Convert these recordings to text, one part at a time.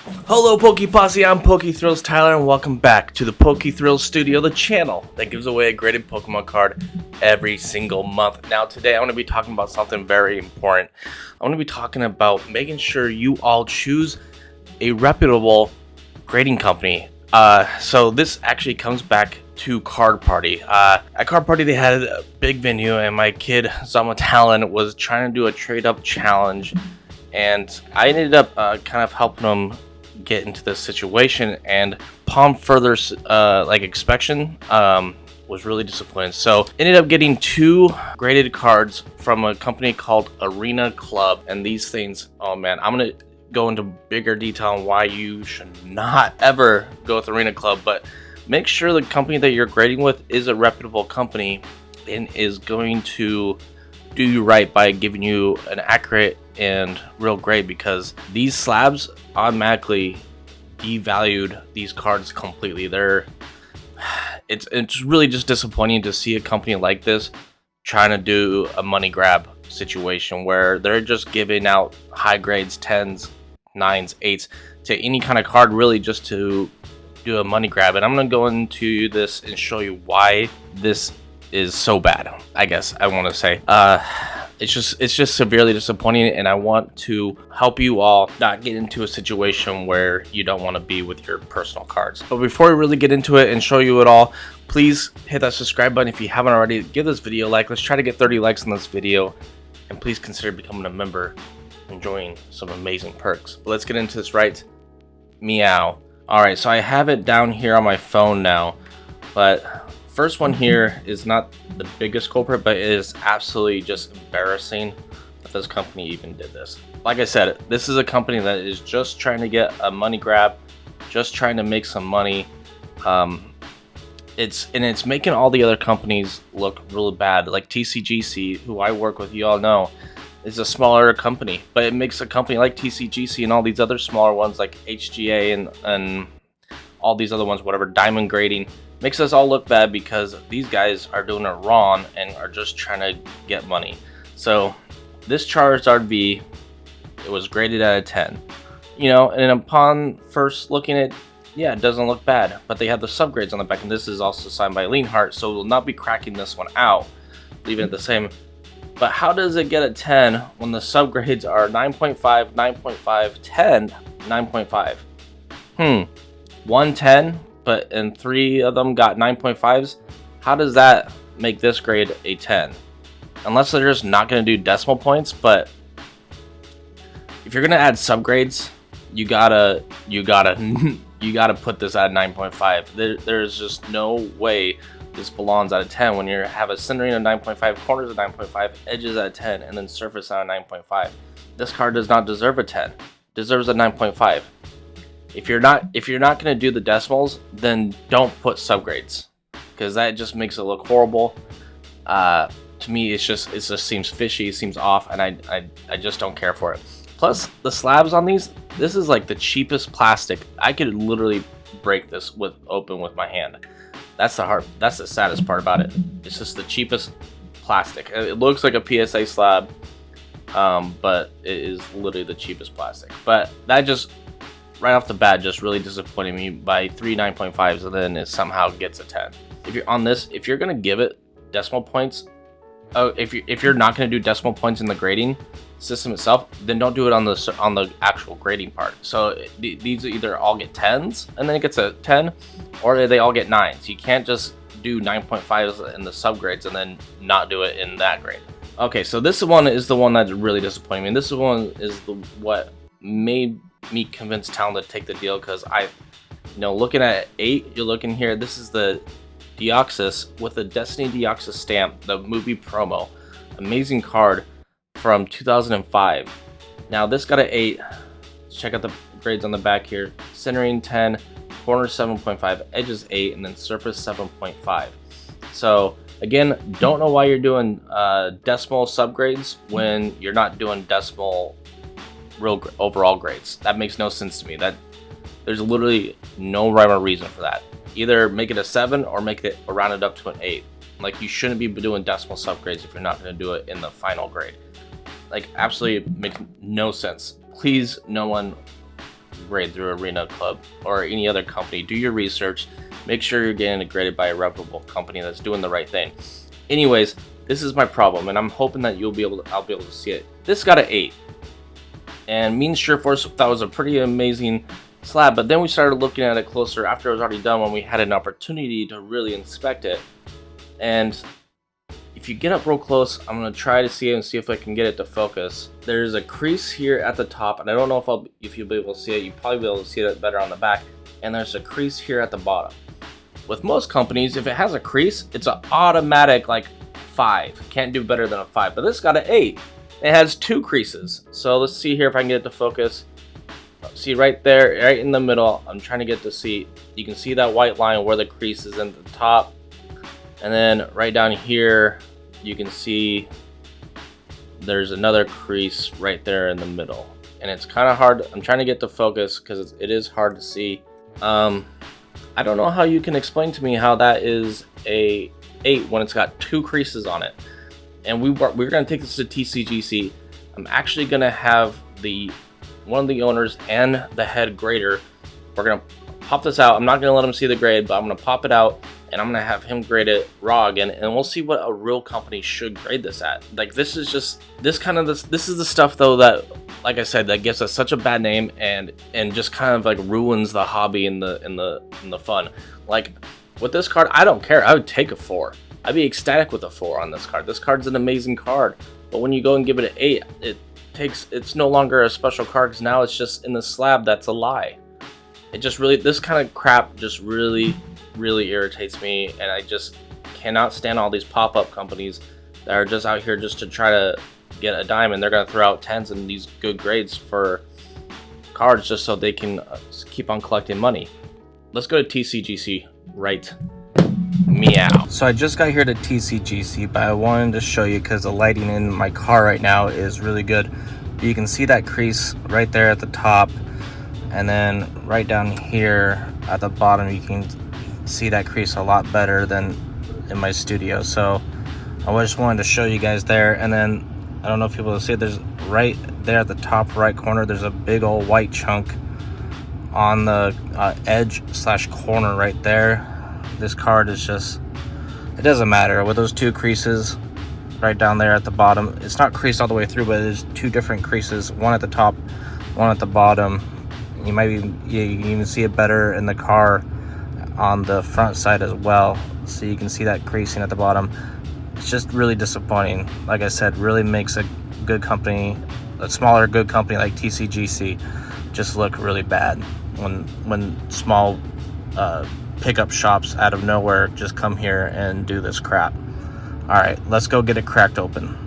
Hello Poke I'm PokeTubeTyler Tyler and welcome back to the PokeThrills Studio, the channel that gives away a graded Pokemon card every single month. Now today I want to be talking about something very important. I want to be talking about making sure you all choose a reputable grading company. So this actually comes back to Card Party. At Card Party they had a big venue and my kid Zama Talon was trying to do a trade up challenge, and I ended up kind of helping him get into this situation, and upon further inspection was really disappointed. So ended up getting two graded cards from a company called Arena Club, and these things, oh man, I'm gonna go into bigger detail on why you should not ever go with Arena Club, but make sure the company that you're grading with is a reputable company and is going to do you right by giving you an accurate and real grade, because these slabs automatically devalued these cards completely. It's really just disappointing to see a company like this trying to do a money grab situation where they're just giving out high grades, 10s, 9s, 8s to any kind of card, really just to do a money grab. And I'm gonna go into this and show you why this is so bad, I guess I want to say. It's just severely disappointing, and I want to help you all not get into a situation where you don't want to be with your personal cards. But before we really get into it and show you it all, please hit that subscribe button if you haven't already. Give this video a like. Let's try to get 30 likes on this video, and please consider becoming a member, enjoying some amazing perks. But let's get into this right meow. Alright, so I have it down here on my phone now, but first one here is not the biggest culprit, but it is absolutely just embarrassing that this company even did this. Like I said, this is a company that is just trying to get a money grab, just trying to make some money. It's making all the other companies look really bad. Like TCGC, who I work with, you all know, is a smaller company, but it makes a company like TCGC and all these other smaller ones like HGA and all these other ones, whatever, Diamond Grading, makes us all look bad because these guys are doing it wrong and are just trying to get money. So this Charizard V, it was graded at a 10. You know, and upon first looking at it, yeah, it doesn't look bad, but they have the subgrades on the back, and this is also signed by Leanhart, so we'll not be cracking this one out, leaving it the same. But how does it get a 10 when the subgrades are 9.5, 9.5, 10, 9.5? 110, but and 3 of them got 9.5s. How does that make this grade a 10? Unless they're just not going to do decimal points, but if you're going to add subgrades, you gotta put this at 9.5. There's just no way this belongs at a 10 when you have a centering of 9.5, corners of 9.5, edges at 10, and then surface at a 9.5. This card does not deserve a 10. It deserves a 9.5. If you're not going to do the decimals, then don't put subgrades, because that just makes it look horrible. To me, it just seems fishy, it seems off, and I just don't care for it. Plus, the slabs on these, this is like the cheapest plastic. I could literally break this open with my hand. That's the saddest part about it. It's just the cheapest plastic. It looks like a PSA slab, but it is literally the cheapest plastic. But that just, right off the bat, just really disappointed me by 3 9.5s, and then it somehow gets a 10. If you're on this, if you're gonna give it decimal points, if you're not gonna do decimal points in the grading system itself, then don't do it on the actual grading part. So these either all get 10s and then it gets a 10, or they all get 9s. You can't just do 9.5s in the subgrades and then not do it in that grade. Okay, so this one is the one that really disappointed me. This one is what made me convince Talon to take the deal, because looking at 8, you're looking here, this is the Deoxys with the Destiny Deoxys stamp, the movie promo. Amazing card from 2005. Now this got an 8. Let's check out the grades on the back here. Centering 10, corners 7.5, edges 8, and then surface 7.5. So again, don't know why you're doing decimal subgrades when you're not doing decimal real overall grades. That makes no sense to me. There's literally no rhyme or reason for that. Either make it a 7 or make it round it up to an 8. Like, you shouldn't be doing decimal subgrades if you're not going to do it in the final grade. Like, absolutely makes no sense. Please, no one grade through Arena Club or any other company. Do your research. Make sure you're getting it graded by a reputable company that's doing the right thing. Anyways, this is my problem, and I'm hoping that I'll be able to see it. This got an 8, and Mean Sure Force thought was a pretty amazing slab, but then we started looking at it closer after it was already done when we had an opportunity to really inspect it. And if you get up real close, I'm gonna try to see it and see if I can get it to focus. There's a crease here at the top, and I don't know if you'll be able to see it. You'll probably be able to see it better on the back. And there's a crease here at the bottom. With most companies, if it has a crease, it's an automatic like 5. Can't do better than a 5. But this got an 8. It has 2 creases. So let's see here if I can get it to focus. See right there, right in the middle. I'm trying to get to see. You can see that white line where the crease is in the top. And then right down here, you can see there's another crease right there in the middle. And it's kind of hard. I'm trying to get to focus because it is hard to see. I don't know how you can explain to me how that is a 8 when it's got 2 creases on it. And we're going to take this to TCGC. I'm actually going to have one of the owners and the head grader. We're going to pop this out. I'm not going to let him see the grade, but I'm going to pop it out and I'm going to have him grade it raw again, and we'll see what a real company should grade this at. Like, this is the stuff though that, like I said, that gives us such a bad name and just kind of like ruins the hobby and the fun. Like with this card, I don't care. I would take a 4. I'd be ecstatic with a 4 on this card. This card's an amazing card, but when you go and give it an 8, it's no longer a special card because now it's just in the slab. That's a lie. It just really, this kind of crap just really irritates me, and I just cannot stand all these pop-up companies that are just out here just to try to get a dime, and they're going to throw out 10s and these good grades for cards just so they can keep on collecting money. Let's go to TCGC right meow. So I just got here to TCGC, but I wanted to show you because the lighting in my car right now is really good. You can see that crease right there at the top, and then right down here at the bottom you can see that crease a lot better than in my studio. So I just wanted to show you guys there. And then I don't know if people will see it, there's right there at the top right corner, there's a big old white chunk on the edge / corner right there. This card is just, it doesn't matter with those 2 creases right down there at the bottom. It's not creased all the way through, but there's 2 different creases, one at the top, one at the bottom. You can even see it better in the car on the front side as well, so you can see that creasing at the bottom. It's just really disappointing. Like I said, really makes a good company, a smaller good company like TCGC, just look really bad when small pickup shops out of nowhere just come here and do this crap. All right, let's go get it cracked open.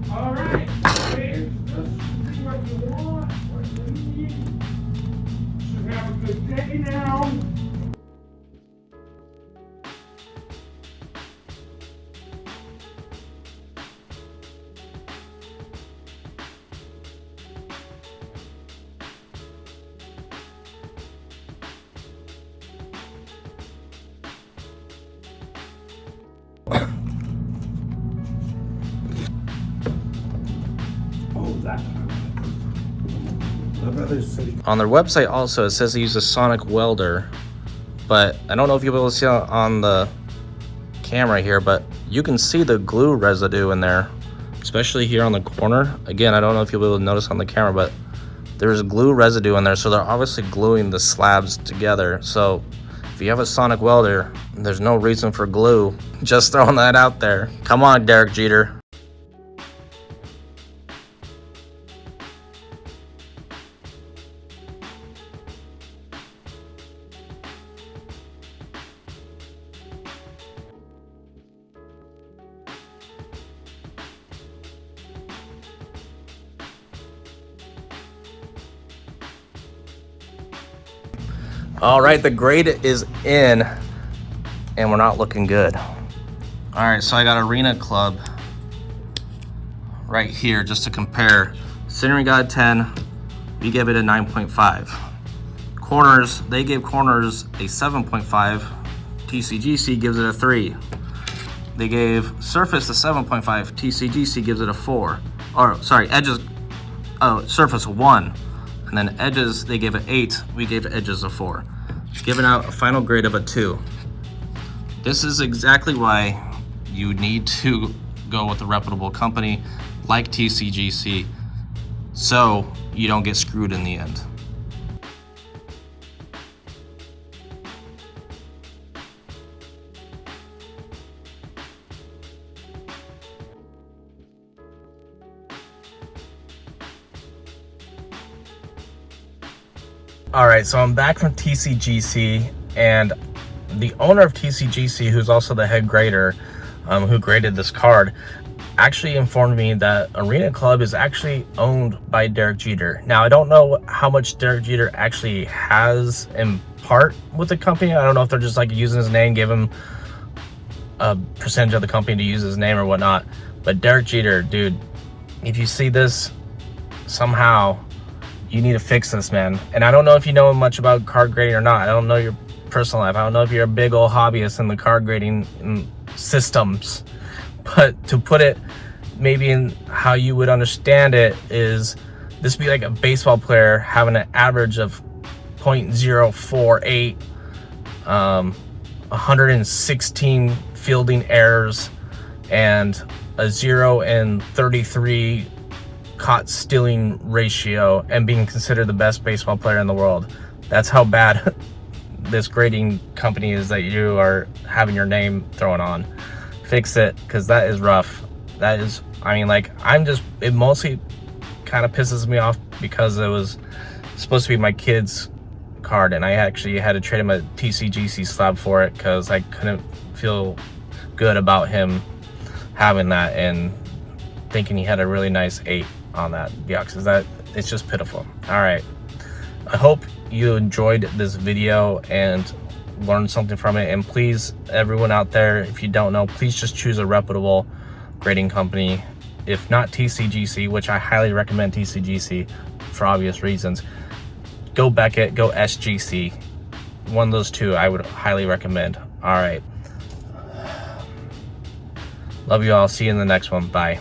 Alright, let's see what you want, what you need. Should have a good day now. On their website also it says they use a sonic welder, but I don't know if you'll be able to see it on the camera here, but you can see the glue residue in there, especially here on the corner. Again, I don't know if you'll be able to notice on the camera, but there's glue residue in there, so they're obviously gluing the slabs together. So if you have a sonic welder, there's no reason for glue. Just throwing that out there. Come on, Derek Jeter. All right, the grade is in, and we're not looking good. All right, so I got Arena Club right here just to compare. Centering got a 10, we gave it a 9.5. Corners, they gave corners a 7.5. TCGC gives it a 3. They gave surface a 7.5. TCGC gives it a 4. Or sorry, edges, surface a 1. And then edges, they gave it 8. We gave edges a 4. Giving out a final grade of a 2. This is exactly why you need to go with a reputable company like TCGC so you don't get screwed in the end. All right, so I'm back from TCGC, and the owner of TCGC, who's also the head grader, who graded this card, actually informed me that Arena Club is actually owned by Derek Jeter. Now, I don't know how much Derek Jeter actually has in part with the company. I don't know if they're just like using his name, give him a percentage of the company to use his name or whatnot. But Derek Jeter, dude, if you see this somehow, you need to fix this, man. And I don't know if you know much about card grading or not. I don't know your personal life. I don't know if you're a big old hobbyist in the card grading systems. But to put it maybe in how you would understand it is, this would be like a baseball player having an average of 0.048, 116 fielding errors, and a 0 and 33 caught stealing ratio, and being considered the best baseball player in the world. That's how bad this grading company is that you are having your name thrown on. Fix it, because that is rough. That is, I mean, like, it mostly kind of pisses me off because it was supposed to be my kid's card, and I actually had to trade him a TCGC slab for it because I couldn't feel good about him having that and thinking he had a really nice 8 on that box. It's just pitiful. All right, I hope you enjoyed this video and learned something from it. And please, everyone out there, if you don't know, please just choose a reputable grading company. If not TCGC, which I highly recommend TCGC for obvious reasons, go Beckett, go SGC. One of those two I would highly recommend. All right, love you all. See you in the next one. Bye.